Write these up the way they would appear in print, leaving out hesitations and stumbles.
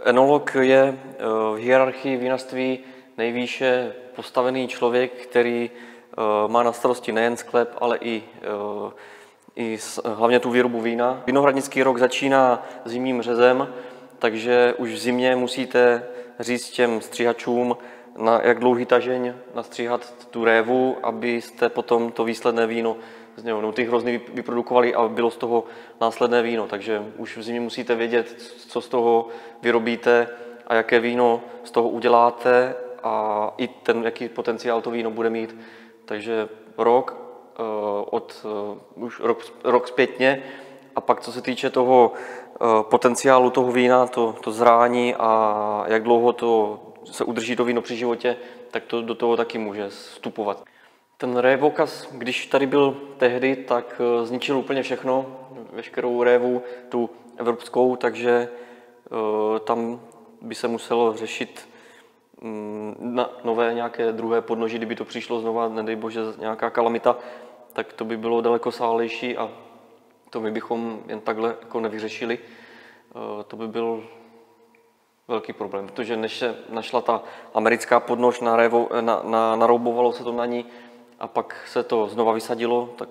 Enolog je v hierarchii vinařství nejvýše postavený člověk, který má na starosti nejen sklep, ale i hlavně tu výrobu vína. Vinohradnický rok začíná zimním řezem, takže už v zimě musíte říct těm stříhačům, na jak dlouhý tažeň nastříhat tu révu, abyste potom to výsledné víno z něho, no ty hrozny vyprodukovali a bylo z toho následné víno. Takže už v zimě musíte vědět, co z toho vyrobíte a jaké víno z toho uděláte a i ten, jaký potenciál to víno bude mít. Takže už rok zpětně a pak co se týče toho potenciálu toho vína, to zrání a jak dlouho to se udrží to víno při životě, tak to do toho taky může vstupovat. Ten révokaz, když tady byl tehdy, tak zničil úplně všechno, veškerou révu, tu evropskou, takže tam by se muselo řešit nové nějaké druhé podnoží, kdyby to přišlo znova, nedej bože, nějaká kalamita, tak to by bylo daleko sálejší a to my bychom jen takhle jako nevyřešili. To by byl velký problém, protože než se našla ta americká podnož, naroubovalo se to na ní a pak se to znova vysadilo, tak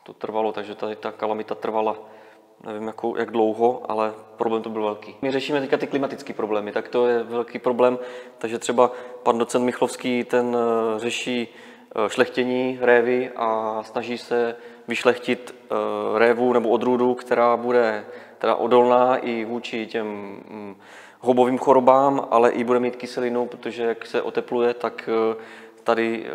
to trvalo, takže tady ta kalamita trvala, nevím jak dlouho, ale problém to byl velký. My řešíme teďka ty klimatické problémy, tak to je velký problém, takže třeba pan docent Michlovský, ten řeší šlechtění révy a snaží se vyšlechtit révu nebo odrůdu, která bude teda odolná i vůči těm houbovým chorobám, ale i bude mít kyselinu, protože jak se otepluje, tak tady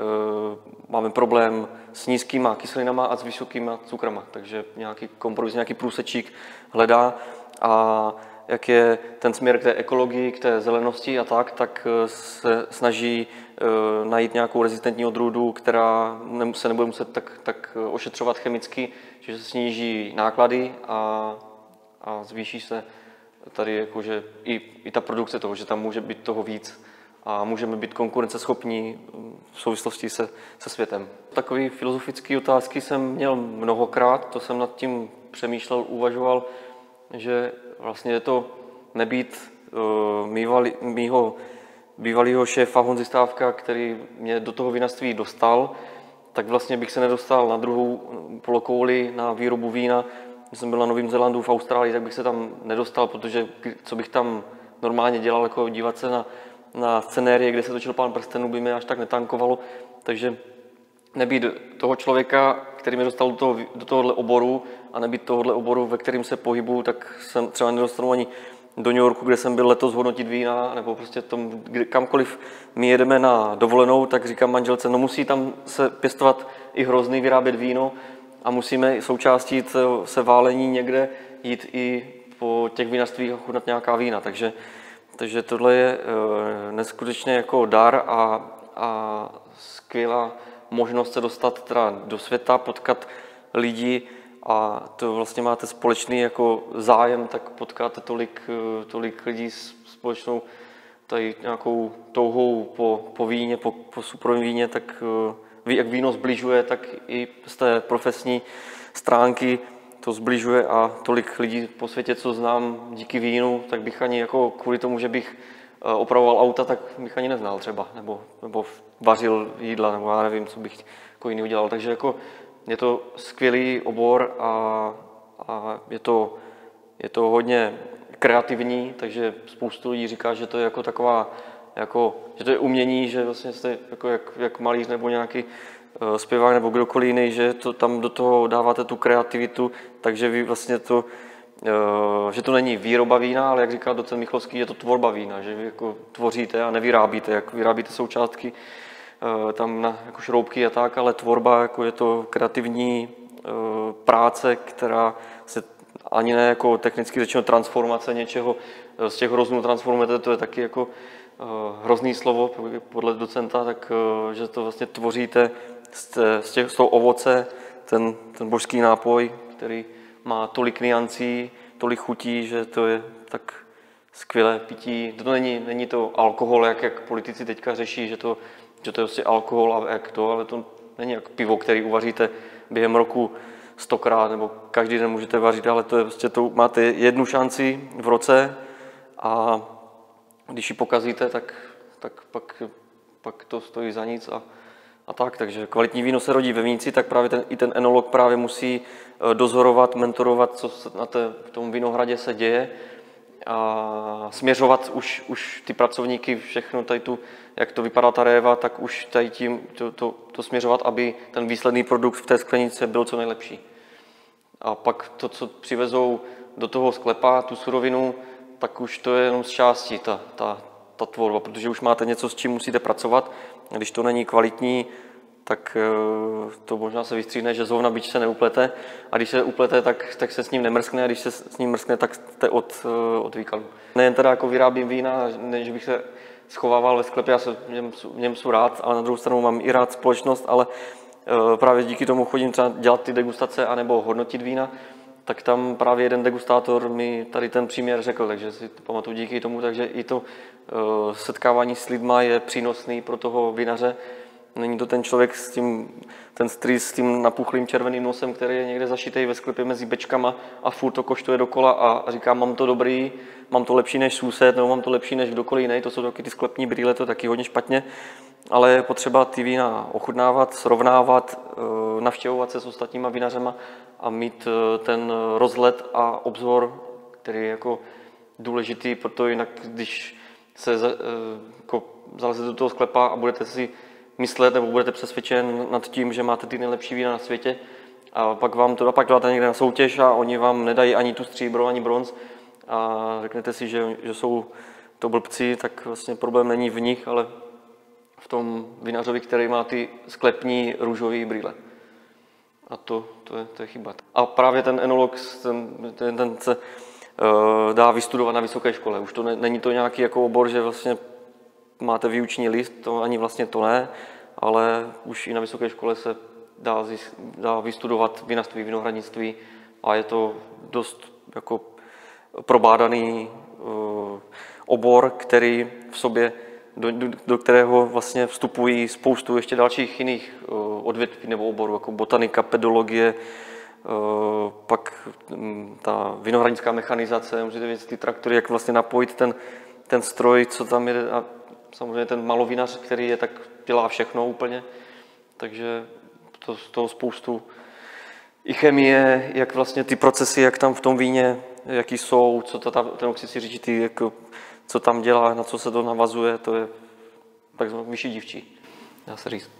máme problém s nízkýma kyselinama a s vysokýma cukrama, takže nějaký kompromis, nějaký průsečík hledá a jak je ten směr k té ekologii, k té zelenosti a tak se snaží najít nějakou rezistentní odrůdu, která se nebude muset tak ošetřovat chemicky, že se sníží náklady a zvýší se tady jakože i ta produkce toho, že tam může být toho víc a můžeme být konkurenceschopní v souvislosti se světem. Takové filozofické otázky jsem měl mnohokrát, to jsem nad tím přemýšlel, uvažoval, že vlastně je to nebýt mýho bývalého šéfa Honzy Stávka, který mě do toho vinařství dostal, tak vlastně bych se nedostal na druhou polokouli na výrobu vína. Když jsem byl na Novém Zélandu, v Austrálii, tak bych se tam nedostal, protože co bych tam normálně dělal, jako dívat se na scenérie, kde se točil Pán prstenů, by mě až tak netankovalo. Takže nebýt toho člověka, který mě dostal do tohohle oboru a nebýt tohohle oboru, ve kterém se pohybuju, tak jsem třeba nedostanu ani do New Yorku, kde jsem byl letos hodnotit vína, nebo prostě kamkoliv my jedeme na dovolenou, tak říkám manželce, no musí tam se pěstovat i hrozny, vyrábět víno a musíme součástí se válení někde jít i po těch vinařstvích a chutnat nějaká vína. Takže tohle je neskutečně jako dar a skvělá možnost se dostat teda do světa, potkat lidi a to vlastně máte společný jako zájem, tak potkáte tolik lidí s společnou tady nějakou touhou po víně, po suprovém víně, tak jak víno zbližuje, tak i z té profesní stránky to zbližuje a tolik lidí po světě, co znám díky vínu, tak bych ani jako kvůli tomu, že bych opravoval auta, tak bych ani neznal třeba, nebo vařil jídla, nebo já nevím, co bych jako jiný udělal. Takže jako je to skvělý obor a je to hodně kreativní, takže spoustu lidí říká, že to je jako taková, že to je umění, že vlastně jste jako jak malíř nebo nějaký zpěvák nebo kdokoliv jiný, že to tam do toho dáváte tu kreativitu, takže vy vlastně že to není výroba vína, ale jak říká docent Michlovský, je to tvorba vína, že vy jako tvoříte a nevyrábíte, jak vyrábíte součástky tam na jako šroubky a tak, ale tvorba jako je to kreativní práce, která se ani ne jako technicky řečeno transformace něčeho z těch hroznů transformujete, to je taky jako hrozný slovo podle docenta, tak že to vlastně tvoříte z toho ovoce, ten božský nápoj, který má tolik nuancí, tolik chutí, že to je tak skvělé pití. To není to alkohol, jak politici teďka řeší, že to je prostě alkohol a ale to není jak pivo, který uvaříte během roku 100krát, nebo každý den můžete vařit, ale to je prostě máte jednu šanci v roce a když ji pokazíte, tak pak to stojí za nic a tak. Takže kvalitní víno se rodí ve vinici, tak právě i ten enolog právě musí dozorovat, mentorovat, co se v tom vinohradě se děje a směřovat už ty pracovníky, všechno tady jak to vypadá ta réva, tak už tady tím to směřovat, aby ten výsledný produkt v té sklenici byl co nejlepší. A pak to, co přivezou do toho sklepa, tu surovinu, tak už to je jenom z části ta tvorba, protože už máte něco, s čím musíte pracovat. A když to není kvalitní, tak to možná se vystříhne, že zrovna bič se neuplete, a když se uplete, tak se s ním nemrskne, a když se s ním mrskne, tak jste od výkalu. Nejen teda jako vyrábím vína, ne, že bych se schovával ve sklepě, já se v něm jsou rád, ale na druhou stranu mám i rád společnost, ale právě díky tomu chodím třeba dělat ty degustace anebo hodnotit vína, tak tam právě jeden degustátor mi tady ten příměr řekl, takže si to pamatuju díky tomu, takže i to setkávání s lidma je přínosný pro toho vinaře. Není to ten člověk ten strýc s tím napuchlým červeným nosem, který je někde zašitej ve sklepě mezi bečkama a furt to koštuje dokola a říká, mám to dobrý, mám to lepší než soused, nebo mám to lepší než kdokoliv jiný. To jsou taky ty sklepní brýle, to je taky hodně špatně. Ale je potřeba ty vína ochutnávat, srovnávat, navštěvovat se s ostatníma vinařema a mít ten rozhled a obzor, který je jako důležitý, protože jinak, když se zalezete do toho sklepa a budete si myslet nebo budete přesvědčen nad tím, že máte ty nejlepší vína na světě, a pak dáte někde na soutěž a oni vám nedají ani tu stříbro, ani bronz a řeknete si, že jsou to blbci, tak vlastně problém není v nich, ale v tom vinařovi, který má ty sklepní růžové brýle. A to je chyba. A právě ten enolog, ten se dá vystudovat na vysoké škole. Už to není to nějaký jako obor, že vlastně máte výuční list, to ani vlastně to ne, ale už i na vysoké škole se dá vystudovat vinařství, vinohradnictví a je to dost jako probádaný obor, který v sobě, do kterého vlastně vstupují spoustu ještě dalších jiných odvětví nebo oborů, jako botanika, pedologie, pak ta vinohradnická mechanizace, můžete vidět ty traktory, jak vlastně napojit ten stroj, co tam jede, a samozřejmě ten malovinař, který dělá všechno úplně, takže z toho spoustu i chemie, jak vlastně ty procesy, jak tam v tom víně, jaký jsou, co ten oxid siřičitý, jako, co tam dělá, na co se to navazuje, to je takzvané vyšší dívčí, dá se říct.